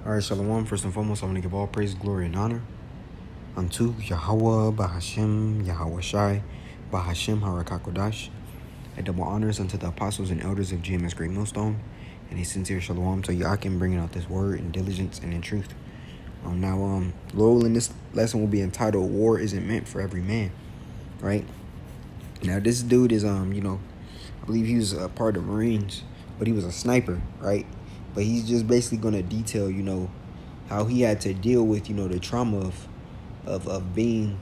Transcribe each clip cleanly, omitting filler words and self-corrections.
All right, Shalom. First and foremost, I want to give all praise, glory, and honor unto Yahweh, Bahashem, Yahweh Shai, Bahashem, Harakakodash. I double honors unto the apostles and elders of GMS Great Millstone, and a sincere Shalom to Yakin, bringing out this word in diligence and in truth. Lowell in this lesson will be entitled, War Isn't Meant for Every Man, right? Now, this dude is, I believe he was a part of the Marines, but he was a sniper, right? But he's just basically going to detail, how he had to deal with, the trauma of being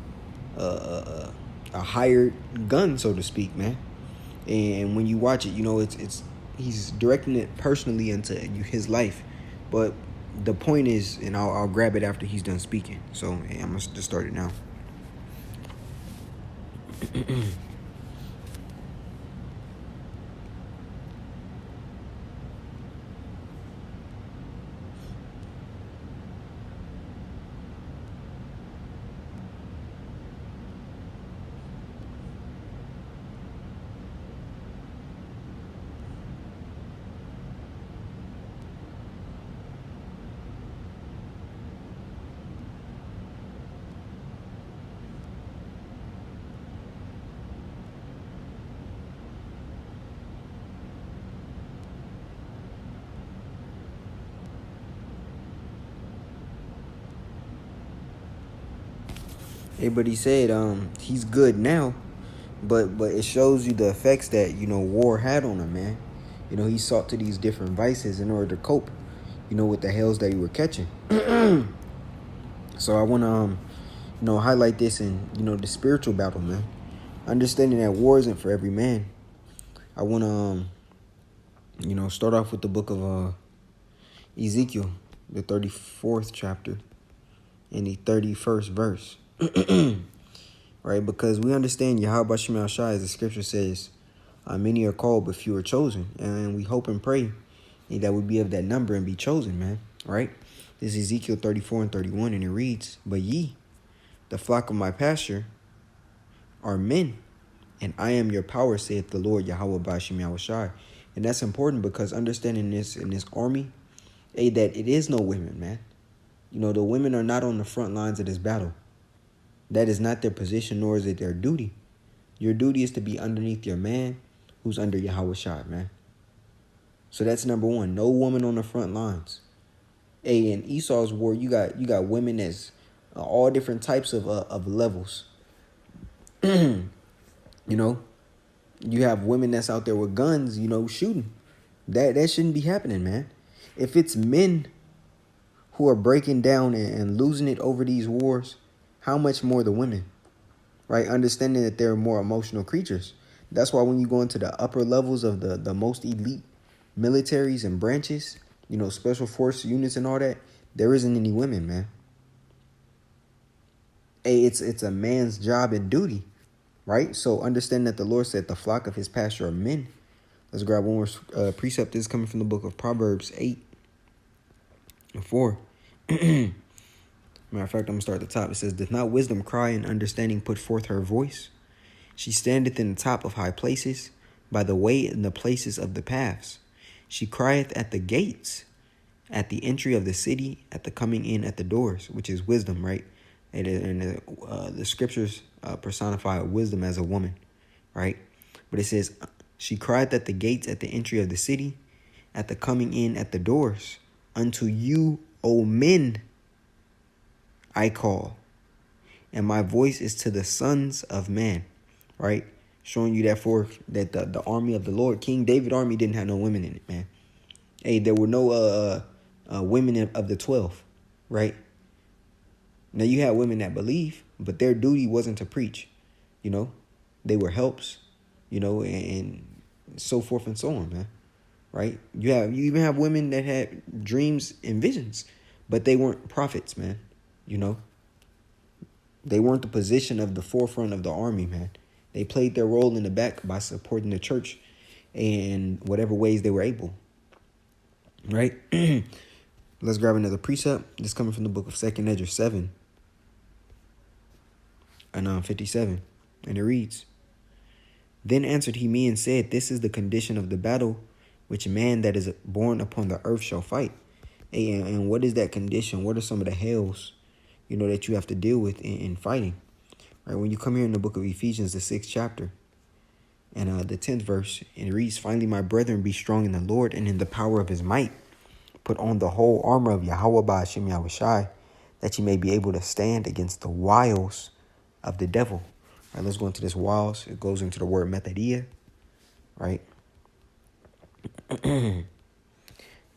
a hired gun, so to speak, man. And when you watch it, it's he's directing it personally into his life. But the point is, and I'll grab it after he's done speaking. So I'm going to just start it now. Everybody said he's good now, but it shows you the effects that war had on him, man. He sought to these different vices in order to cope, with the hells that he were catching. So I want to highlight this in the spiritual battle, man. Understanding that war isn't for every man. I want to start off with the book of Ezekiel, the 34th chapter and the 31st verse. Right, because we understand Yahweh Shemel Shai, as the scripture says, many are called but few are chosen, and we hope and pray that we be of that number and be chosen, man. Right, this is Ezekiel 34 and 31, and it reads, "But ye, the flock of my pasture, are men, and I am your power, saith the Lord Yahweh Bashim Shai." And that's important because understanding this in this army, that it is no women, man. The women are not on the front lines of this battle. That is not their position, nor is it their duty. Your duty is to be underneath your man who's under Yahweh Shai, man. So that's number one. No woman on the front lines. In Esau's war, you got women that's all different types of levels. You have women that's out there with guns, shooting. That shouldn't be happening, man. If it's men who are breaking down and losing it over these wars, how much more the women, right? Understanding that they're more emotional creatures. That's why when you go into the upper levels of the most elite militaries and branches, special force units and all that, there isn't any women, man. It's a man's job and duty, right? So understand that the Lord said the flock of his pasture are men. Let's grab one more precept. This is coming from the book of Proverbs 8 and 4. Matter of fact, I'm going to start at the top. It says, "Doth not wisdom cry and understanding put forth her voice? She standeth in the top of high places, by the way in the places of the paths. She crieth at the gates, at the entry of the city, at the coming in at the doors," which is wisdom, right? And the scriptures personify wisdom as a woman, right? But it says, "She crieth at the gates, at the entry of the city, at the coming in at the doors. Unto you, O men, I call, and my voice is to the sons of man," right? Showing you that the army of the Lord, King David army, didn't have no women in it, man. There were no women of the 12, right? Now you had women that believe, but their duty wasn't to preach, They were helps, and so forth and so on, man. Right? You even have women that had dreams and visions, but they weren't prophets, man. They weren't the position of the forefront of the army, man. They played their role in the back by supporting the church in whatever ways they were able. Right? Let's grab another precept. This is coming from the book of 2 Ezra 7 and 57. And it reads, "Then answered he me and said, This is the condition of the battle which man that is born upon the earth shall fight. And what is that condition? What are some of the hells, that you have to deal with in fighting? Right? When you come here in the book of Ephesians, the 6th chapter, and the 10th verse, it reads, "Finally, my brethren, be strong in the Lord and in the power of his might. Put on the whole armor of Yahweh Ba'ashem Yahushai, that you may be able to stand against the wiles of the devil." All right, let's go into this wiles. It goes into the word methodia, right?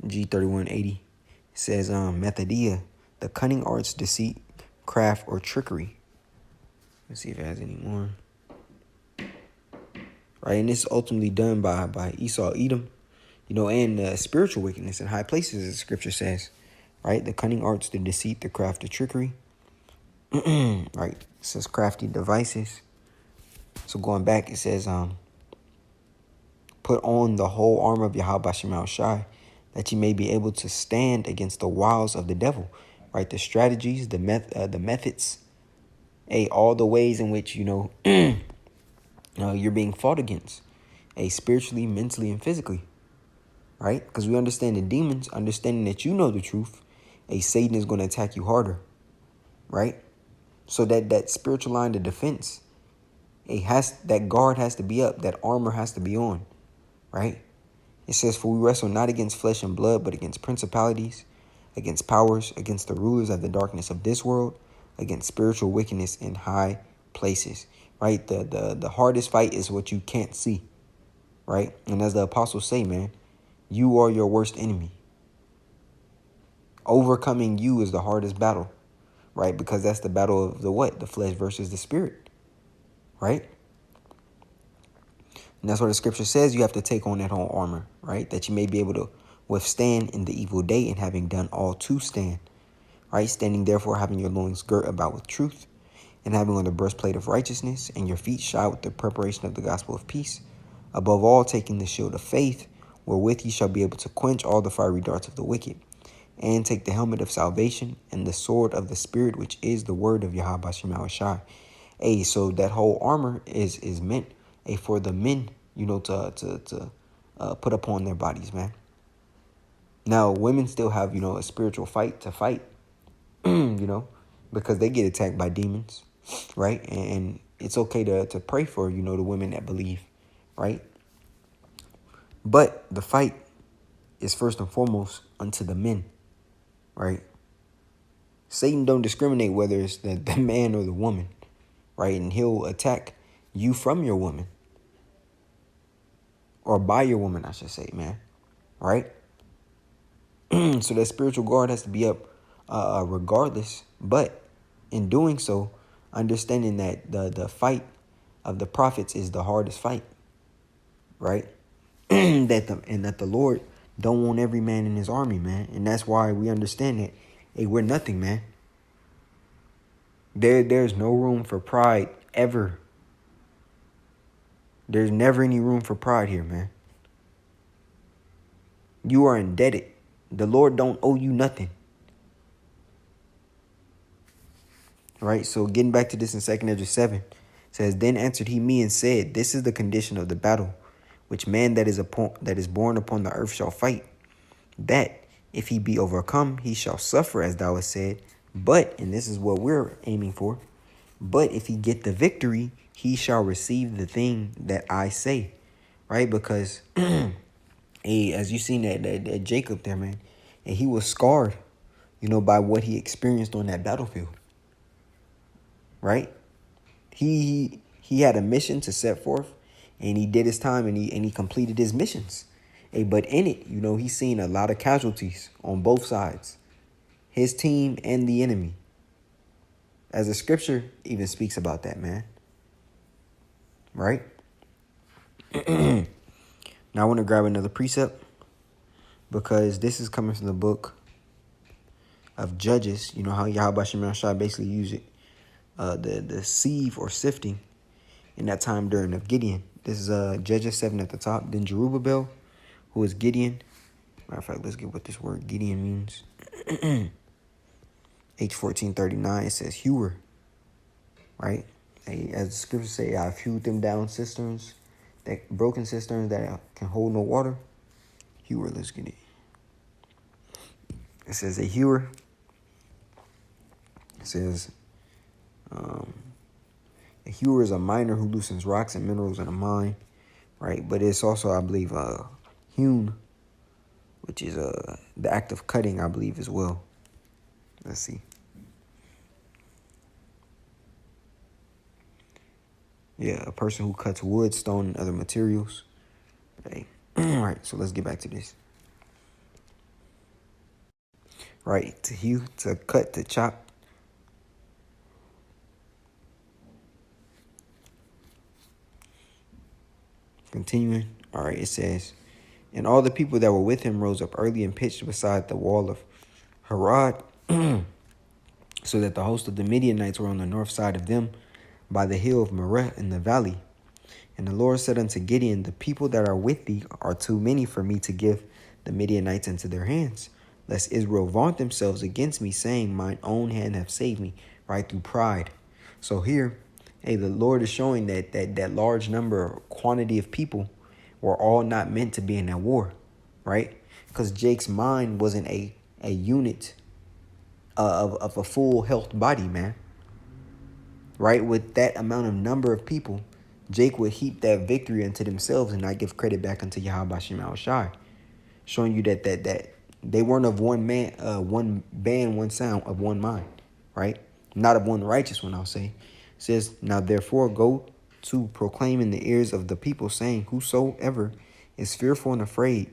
G3180 says, methodia, the cunning arts, deceit, craft, or trickery. Let's see if it has any more. Right, and this is ultimately done by Esau, Edom, and spiritual wickedness in high places, as the scripture says. Right, the cunning arts, the deceit, the craft, the trickery. Right, it says crafty devices. So going back, it says, put on the whole armor of Yahweh Ba'ashem Shai, that you may be able to stand against the wiles of the devil. Right, the strategies, the methods, all the ways in which you're being fought against, spiritually, mentally, and physically. Right, because we understand the demons, understanding that you know the truth, Satan is going to attack you harder. Right, so that spiritual line of defense, that guard has to be up, that armor has to be on. Right, it says, "For we wrestle not against flesh and blood, but against principalities, against powers, against the rulers of the darkness of this world, against spiritual wickedness in high places." Right, the hardest fight is what you can't see. Right, and as the apostles say, man, you are your worst enemy. Overcoming you is the hardest battle. Right, because that's the battle of the what? The flesh versus the spirit. Right, and that's what the scripture says. You have to take on that whole armor, right? That you may be able to withstand in the evil day, and having done all to stand. Right? Standing therefore, having your loins girt about with truth, and having on the breastplate of righteousness, and your feet shod with the preparation of the gospel of peace. Above all, taking the shield of faith, wherewith ye shall be able to quench all the fiery darts of the wicked. And take the helmet of salvation and the sword of the Spirit, which is the word of Yahweh Ba'ashem Yahushai. So that whole armor is meant for the men, to put upon their bodies, man. Now, women still have, a spiritual fight to fight, because they get attacked by demons, right? And it's okay to pray for, the women that believe, right? But the fight is first and foremost unto the men, right? Satan don't discriminate whether it's the man or the woman, right? And he'll attack you from your woman, or by your woman, I should say, man, right? So that spiritual guard has to be up regardless. But in doing so, understanding that the fight of the prophets is the hardest fight, right? that the Lord don't want every man in his army, man. And that's why we understand that, hey, we're nothing, man. There's no room for pride ever. There's never any room for pride here, man. You are indebted. The Lord don't owe you nothing. Right? So getting back to this in 2 Ezra 7, it says, "Then answered he me and said, This is the condition of the battle, which man that is born upon the earth shall fight. That if he be overcome, he shall suffer, as thou hast said. But," and this is what we're aiming for, "but if he get the victory, he shall receive the thing that I say." Right? Because hey, as you seen that Jacob there, man, and he was scarred, by what he experienced on that battlefield. Right? He had a mission to set forth, and he did his time, and he completed his missions. Hey, but in it, he's seen a lot of casualties on both sides, his team and the enemy. As the scripture even speaks about that, man. Right? Now I want to grab another precept, because this is coming from the book of Judges. You know how Yahweh Ba'ashem Shai basically used it, the sieve or sifting in that time during of Gideon. This is Judges 7 at the top. Then Jerubbaal, who is Gideon. Matter of fact, let's get what this word Gideon means. H1439, it says hewer. Right? As the scriptures say, I've hewed them down cisterns, that broken cisterns that can hold no water. Hewer, let's get it. It says a hewer. It says a hewer is a miner who loosens rocks and minerals in a mine, right? But it's also, I believe, hewn, which is the act of cutting, I believe, as well. Let's see. Yeah, a person who cuts wood, stone, and other materials. Okay. All right, so let's get back to this. Right, to hew, to cut, to chop. Continuing. All right, it says, and all the people that were with him rose up early and pitched beside the wall of Harod, so that the host of the Midianites were on the north side of them, by the hill of Moreh in the valley. And the Lord said unto Gideon, the people that are with thee are too many for me to give the Midianites into their hands, lest Israel vaunt themselves against me, saying, mine own hand hath saved me, right, through pride. So here, hey, the Lord is showing that large number or quantity of people were all not meant to be in that war, right? Because Jake's mind wasn't a unit of a full health body, man. Right? With that amount of number of people, Jake would heap that victory unto themselves and not give credit back unto Yahweh Shem Al Shai, showing you that they weren't of one man, one band, one sound, of one mind, right? Not of one righteous one, I'll say. It says, now therefore go to proclaim in the ears of the people, saying, whosoever is fearful and afraid,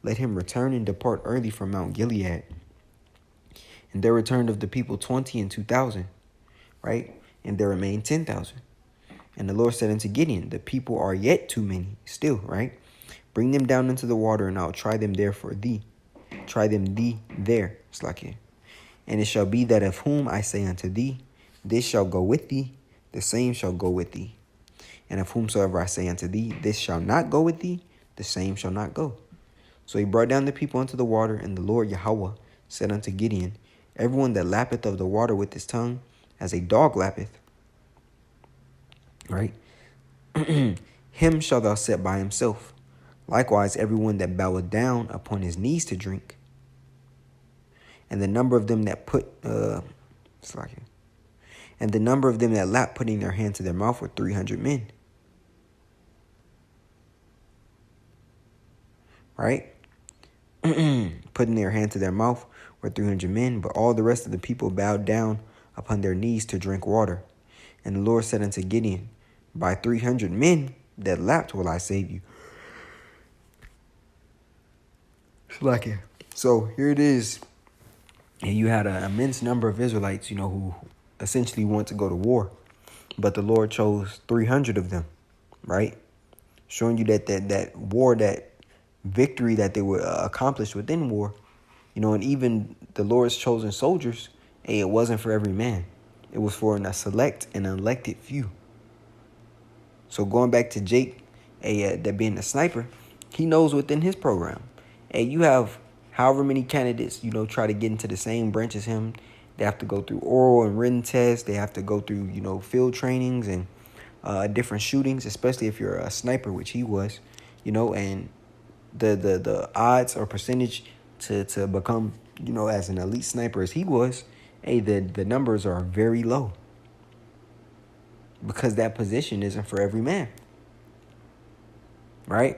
let him return and depart early from Mount Gilead. And there returned of the people 20 and 2,000, right? And there remained 10,000. And the Lord said unto Gideon, the people are yet too many still, right? Bring them down into the water, and I'll try them there for thee. Try them thee there. It's like it. And it shall be that of whom I say unto thee, this shall go with thee, the same shall go with thee. And of whomsoever I say unto thee, this shall not go with thee, the same shall not go. So he brought down the people into the water, and the Lord Yahweh said unto Gideon, everyone that lappeth of the water with his tongue, as a dog lappeth, right? Him shalt thou set by himself. Likewise, everyone that boweth down upon his knees to drink. And the number of them that and the number of them that lap, putting their hand to their mouth, were 300 men. Right? Putting their hand to their mouth were 300 men, but all the rest of the people bowed down upon their knees to drink water. And the Lord said unto Gideon, by 300 men that lapped will I save you. So here it is. And you had an immense number of Israelites, who essentially want to go to war. But the Lord chose 300 of them, right? Showing you that war, that victory that they would accomplish within war, and even the Lord's chosen soldiers, hey, it wasn't for every man. It was for a select and elected few. So going back to Jake, that being a sniper, he knows within his program, you have however many candidates, try to get into the same branch as him. They have to go through oral and written tests. They have to go through, field trainings and different shootings, especially if you're a sniper, which he was, and the odds or percentage to become, as an elite sniper as he was, the numbers are very low. Because that position isn't for every man. Right?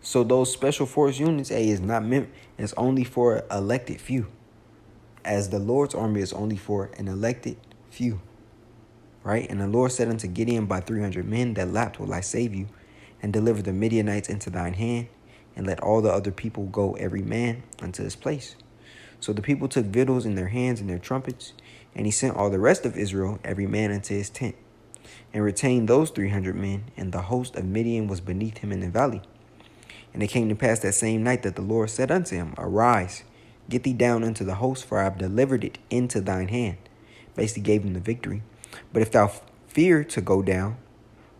So those special force units, is not meant, it's only for elected few. As the Lord's army is only for an elected few. Right? And the Lord said unto Gideon, by 300 men that lapped will I save you, and deliver the Midianites into thine hand, and let all the other people go every man unto his place. So the people took victuals in their hands and their trumpets, and he sent all the rest of Israel, every man unto his tent, and retained those 300 men, and the host of Midian was beneath him in the valley. And it came to pass that same night that the Lord said unto him, arise, get thee down unto the host, for I have delivered it into thine hand. Basically gave him the victory. But if thou fear to go down,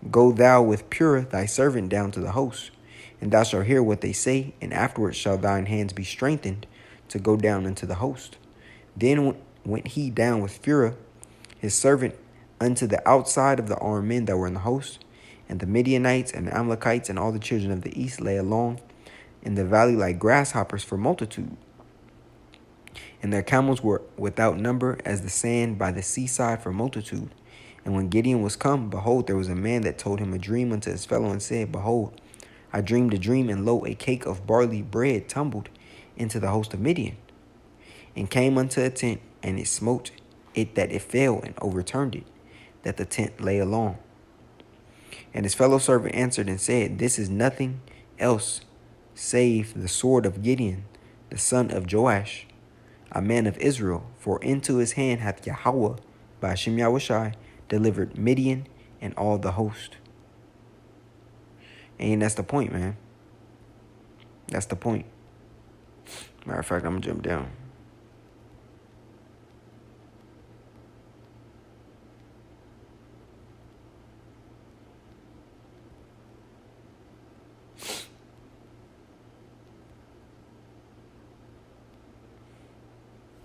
go thou with Purah thy servant down to the host, and thou shalt hear what they say, and afterwards shall thine hands be strengthened to go down into the host. Then went he down with Purah his servant unto the outside of the armed men that were in the host, and the Midianites and the Amalekites and all the children of the east lay along in the valley like grasshoppers for multitude. And their camels were without number as the sand by the seaside for multitude. And when Gideon was come, behold, there was a man that told him a dream unto his fellow, and said, Behold, I dreamed a dream, and lo, a cake of barley bread tumbled into the host of Midian, and came unto a tent, and it smote it that it fell, and overturned it, that the tent lay along. And his fellow servant answered and said, This is nothing else save the sword of Gideon, the son of Joash, a man of Israel, for into his hand hath Yahweh, by Hashem Yahushai, delivered Midian and all the host. And that's the point, man. That's the point. Matter of fact, I'm going to jump down.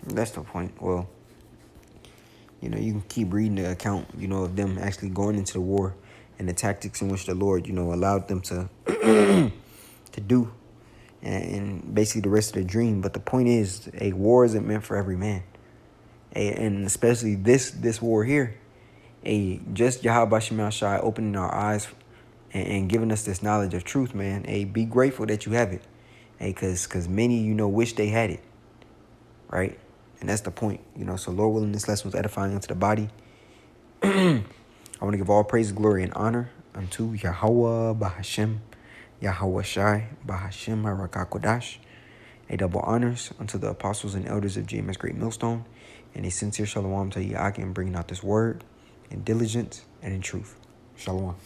That's the point. Well, you can keep reading the account, of them actually going into the war and the tactics in which the Lord, allowed them to to do, and basically the rest of the dream. But the point is, a war isn't meant for every man, and especially this war here. Just Yahweh Shema Shai opening our eyes and giving us this knowledge of truth, man. Be grateful that you have it, because many wish they had it, right? And that's the point, So Lord willing, this lesson was edifying unto the body. I want to give all praise, glory, and honor unto Yahweh Bahashem, Yahweh Shai, Bahashem Harakakodash. A double honors unto the apostles and elders of GMS Great Millstone, and a sincere shalom to Yahweh in bringing out this word in diligence and in truth. Shalom.